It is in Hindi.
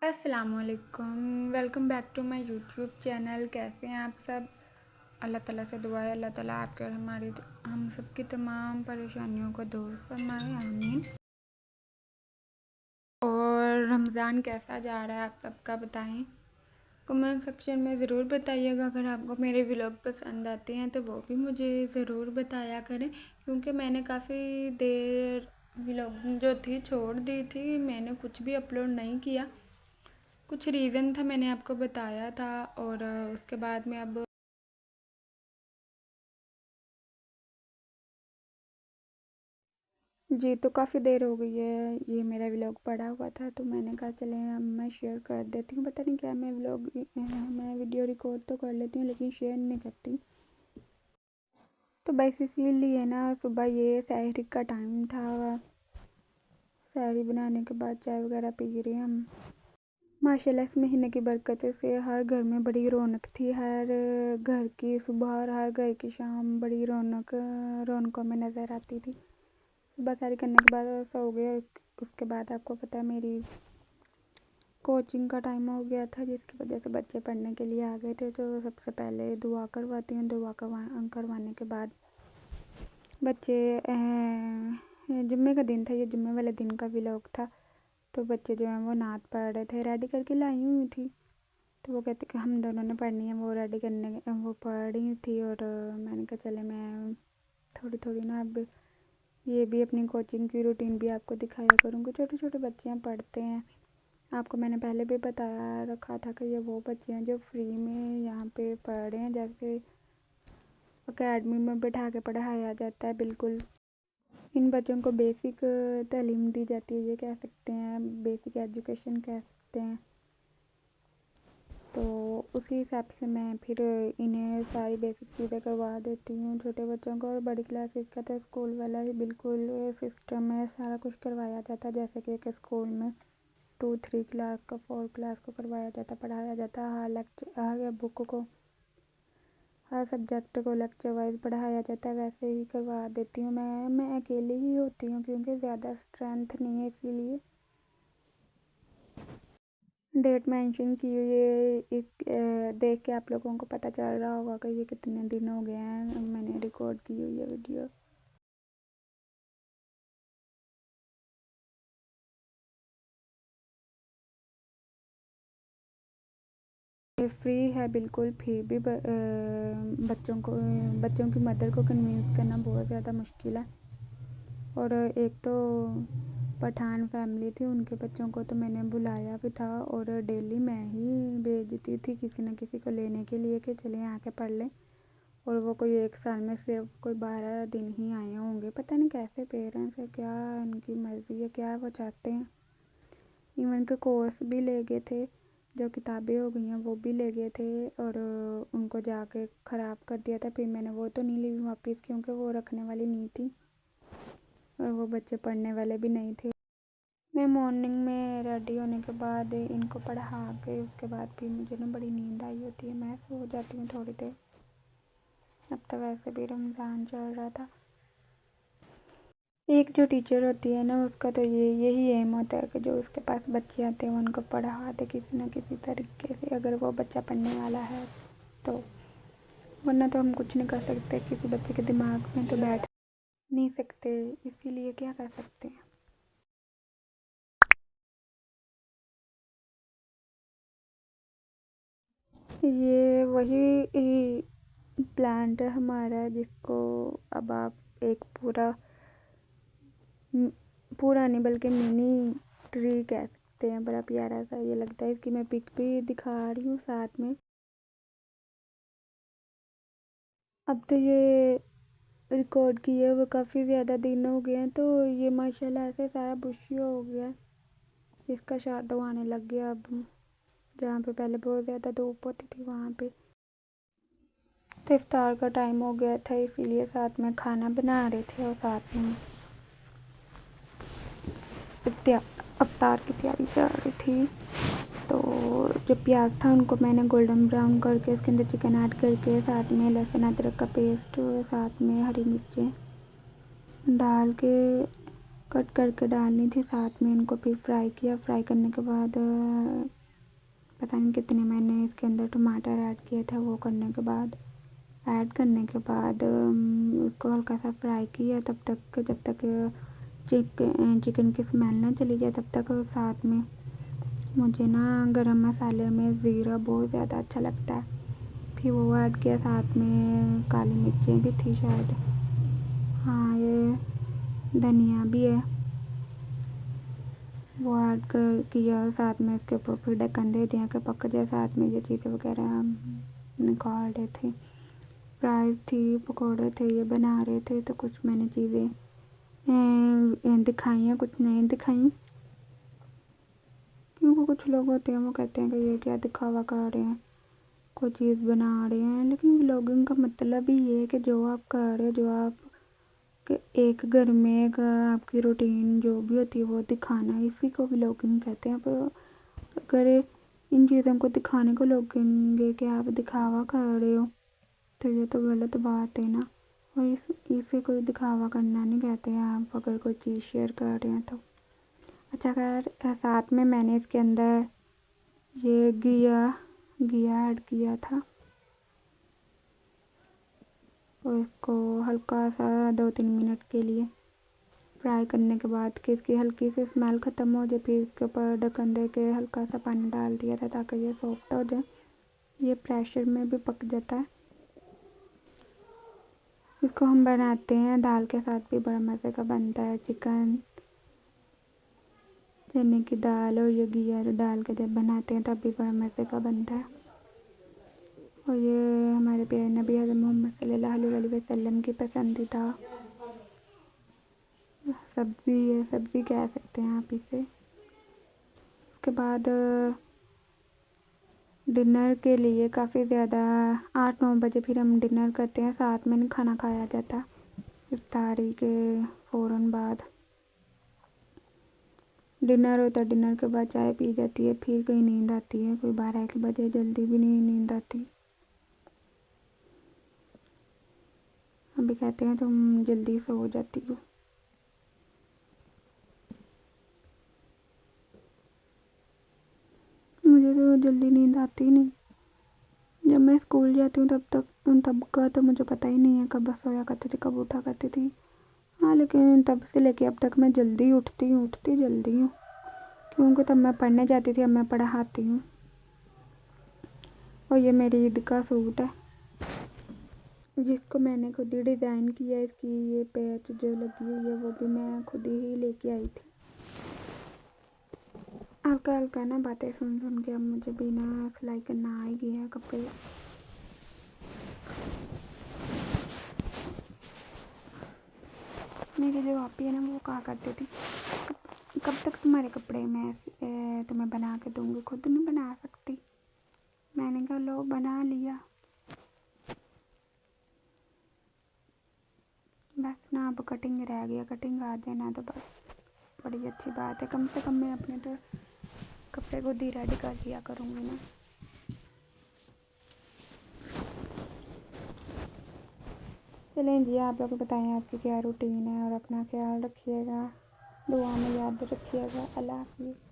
अस्सलामुअलैकुम। Welcome back to my YouTube channel. कैसे हैं आप सब? अल्लाह ताला से दुआ है अल्लाह ताला आपके और हम सब की तमाम परेशानियों को दूर फरमाए, आमीन। और रमज़ान कैसा जा रहा है आप सबका बताएं। कमेंट सेक्शन में ज़रूर बताइएगा। अगर आपको मेरे व्लॉग पसंद आते हैं तो वो भी मुझे ज़रूर बताया करें, क्योंकि मैंने काफ़ी देर व्लॉगिंग जो थी छोड़ दी थी। मैंने कुछ भी अपलोड नहीं किया। कुछ रीज़न था, मैंने आपको बताया था। और उसके बाद में अब जी तो काफ़ी देर हो गई है, ये मेरा व्लॉग पड़ा हुआ था तो मैंने कहा चले अब मैं शेयर कर देती हूँ। पता नहीं क्या मैं वीडियो रिकॉर्ड तो कर लेती हूँ लेकिन शेयर नहीं करती। तो बस इसीलिए ना सुबह ये सहरी का टाइम था। सहरी बनाने के बाद चाय वगैरह पी रहे हैं हम। माशाल्लाह इस महीने की बरकत से हर घर में बड़ी रौनक थी। हर घर की सुबह और हर घर की शाम बड़ी रौनकों में नज़र आती थी। सुबह सारी करने के बाद ऐसा हो गया। उसके बाद आपको पता है मेरी कोचिंग का टाइम हो गया था, जिसकी वजह से बच्चे पढ़ने के लिए आ गए थे। तो सबसे पहले दुआ करवाती हूँ। करवाने के बाद बच्चे जुम्मे का दिन था, ये जुम्मे वाले दिन का व्लॉग था। तो बच्चे जो हैं वो नात पढ़ रहे थे, रेडी करके लाई हुई थी। तो वो कहते कि हम दोनों ने पढ़नी है, वो रेडी करने वो पढ़ रही थी। और मैंने कहा चले मैं थोड़ी थोड़ी ना अब ये भी अपनी कोचिंग की रूटीन भी आपको दिखाया करूँगी। छोटे छोटे बच्चे हैं, पढ़ते हैं। आपको मैंने पहले भी बताया रखा था कि ये वो बच्चे हैं जो फ्री में यहाँ पे पढ़ रहे हैं, जैसे अकेडमी में बैठा के पढ़ाया जाता है। बिल्कुल इन बच्चों को बेसिक तालीम दी जाती है, ये कह सकते हैं बेसिक एजुकेशन कह सकते हैं। तो उसी हिसाब से मैं फिर इन्हें सारी बेसिक चीज़ें करवा देती हूँ छोटे बच्चों को। और बड़ी क्लासेस का तो स्कूल वाला ही बिल्कुल सिस्टम है, सारा कुछ करवाया जाता है। जैसे कि एक स्कूल में 2-3 क्लास को 4 क्लास को करवाया जाता, पढ़ाया जाता। हर बुक को, हर सब्जेक्ट को लेक्चर वाइज पढ़ाया जाता है, वैसे ही करवा देती हूँ। मैं अकेली ही होती हूँ क्योंकि ज़्यादा स्ट्रेंथ नहीं है, इसीलिए डेट मेंशन की हुई है। देख के आप लोगों को पता चल रहा होगा कि ये कितने दिन हो गए हैं मैंने रिकॉर्ड की हुई है वीडियो। ये फ्री है बिल्कुल, फिर भी बच्चों की मदर को कन्विंस करना बहुत ज़्यादा मुश्किल है। और एक तो पठान फैमिली थी, उनके बच्चों को तो मैंने बुलाया भी था और डेली मैं ही भेजती थी किसी न किसी को लेने के लिए कि चले आके पढ़ लें। और वो कोई 1 साल में सिर्फ कोई 12 दिन ही आए होंगे। पता नहीं कैसे पेरेंट्स है, क्या उनकी मर्ज़ी है, क्या वो चाहते हैं। इवन के कोर्स भी ले गए थे, जो किताबें हो गई हैं वो भी ले गए थे और उनको जाके ख़राब कर दिया था। फिर मैंने वो तो नहीं ली वापस, क्योंकि वो रखने वाली नहीं थी और वो बच्चे पढ़ने वाले भी नहीं थे। मैं मॉर्निंग में रेडी होने के बाद इनको पढ़ा के उसके बाद फिर मुझे ना बड़ी नींद आई होती है, मैं सो जाती हूँ थोड़ी देर। अब तो वैसे भी रमज़ान चल रहा था। एक जो टीचर होती है ना, उसका तो यही एम होता है कि जो उसके पास बच्चे आते हैं उनको पढ़ा दे किसी न किसी तरीके से, अगर वो बच्चा पढ़ने वाला है तो। वरना तो हम कुछ नहीं कर सकते, किसी बच्चे के दिमाग में तो बैठ नहीं सकते, इसीलिए क्या कर सकते हैं। ये वही प्लांट है हमारा, जिसको अब आप एक पूरा नहीं बल्कि मिनी ट्री कह सकते हैं। बड़ा प्यारा सा ये लगता है। इसकी मैं पिक भी दिखा रही हूँ साथ में। अब तो ये रिकॉर्ड किए हुए काफ़ी ज़्यादा दिन हो गए हैं, तो ये माशाल्लाह से सारा बुशी हो गया है। इसका शाडो आने लग गया अब। जहाँ पे पहले बहुत ज़्यादा धूप होती थी वहाँ पे। तो इफ्तार का टाइम हो गया था, इसीलिए साथ में खाना बना रहे थे और साथ में अफ्तार की तैयारी चल रही थी। तो जो प्याज था उनको मैंने गोल्डन ब्राउन करके उसके अंदर चिकन ऐड करके साथ में लहसुन अदरक का पेस्ट और साथ में हरी मिर्चें डाल के कट करके डालनी थी। साथ में इनको फिर फ्राई किया। फ्राई करने के बाद पता नहीं कितने मैंने इसके अंदर टमाटर ऐड किए थे। वो करने के बाद उसको हल्का सा फ्राई किया तब तक जब तक चिकन की स्मेल ना चली जाए तब तक। साथ में मुझे ना गरम मसाले में ज़ीरा बहुत ज़्यादा अच्छा लगता है, फिर वो ऐड किया। साथ में काली मिर्चें भी थी शायद, हाँ ये धनिया भी है, वो ऐड कर किया। साथ में इसके ऊपर फिर ढक्कन दे दिया कि पक जाए। साथ में ये चीज़ें वगैरह निकाल रहे थे, फ्राइज़ थी, पकौड़े थे, ये बना रहे थे। तो कुछ मैंने चीज़ें दिखाई हैं, कुछ नहीं दिखाई, क्योंकि कुछ लोग होते हैं वो कहते हैं कि ये क्या दिखावा कर रहे हैं, कोई चीज़ बना रहे हैं। लेकिन व्लॉगिंग का मतलब ही ये है कि जो आप कर रहे हो, जो आप एक घर में एक आपकी रूटीन जो भी होती है वो दिखाना, इसी को व्लॉगिंग कहते हैं। पर अगर इन चीज़ों को दिखाने को लोग कहेंगे कि आप दिखावा कर रहे हो तो ये तो गलत बात है ना। और इसे कोई दिखावा करना नहीं कहते हैं आप अगर कोई चीज़ शेयर कर रहे हैं तो। अच्छा खैर, साथ में मैंने इसके अंदर ये घिया ऐड किया था और इसको हल्का सा 2-3 मिनट के लिए फ्राई करने के बाद कि इसकी हल्की सी स्मेल ख़त्म हो जाए, फिर इसके ऊपर ढक्कन दे के हल्का सा पानी डाल दिया था ताकि ये सॉफ्ट हो जाए। ये प्रेशर में भी पक जाता है। इसको हम बनाते हैं दाल के साथ भी, बड़ा मज़े का बनता है। चिकन, चने की दाल और ये घिया डाल के जब बनाते हैं तब भी बड़ा मज़े का बनता है। और ये हमारे प्यारे नबी हज़रत मोहम्मद सल्लल्लाहु अलैहि वसल्लम की पसंदीदा सब्ज़ी है, सब्ज़ी कह सकते हैं आप इसे। उसके बाद डिनर के लिए काफ़ी ज़्यादा 8-9 बजे फिर हम डिनर करते हैं। साथ में नहीं खाना खाया जाता, इफ्तारी के फ़ौरन बाद डिनर होता है। डिनर के बाद चाय पी जाती है, फिर कहीं नींद आती है, कोई 12-1 बजे जल्दी भी नहीं नींद आती। अभी कहते हैं तुम जल्दी सो जाती हो। मुझे तो जल्दी नींद आती ही नहीं। जब मैं स्कूल जाती हूँ तब का तो मुझे पता ही नहीं है कब सोया करती थी, कब उठा करती थी। हाँ, लेकिन तब से लेके अब तक मैं जल्दी उठती जल्दी हूँ, क्योंकि तब मैं पढ़ने जाती थी, अब मैं पढ़ाती हूँ। और ये मेरी ईद का सूट है जिसको मैंने खुद ही डिज़ाइन किया है। इसकी ये पैच जो लगी हुई है वो भी मैं खुद ही लेके आई थी। हल्का हल्का ना बातें सुन सुन के अब मुझे भी ना सिलाई करना आ ही गया है कपड़े। मेरी जो आपी है ना वो कहा करती थी कब तक तुम्हारे कपड़े मैं तुम्हें बना के दूँगी, खुद नहीं बना सकती। मैंने कहा लो बना लिया। बस ना अब कटिंग रह गया, कटिंग आ जाए ना तो बस बड़ी अच्छी बात है। कम से कम मैं अपने तो कपड़े खुद ही रेडी कर लिया करूँगी ना। चलें जी, आप लोग बताएं आपकी क्या रूटीन है और अपना ख्याल रखिएगा, दुआ में याद रखिएगा। अल्लाह हाफ़िज़।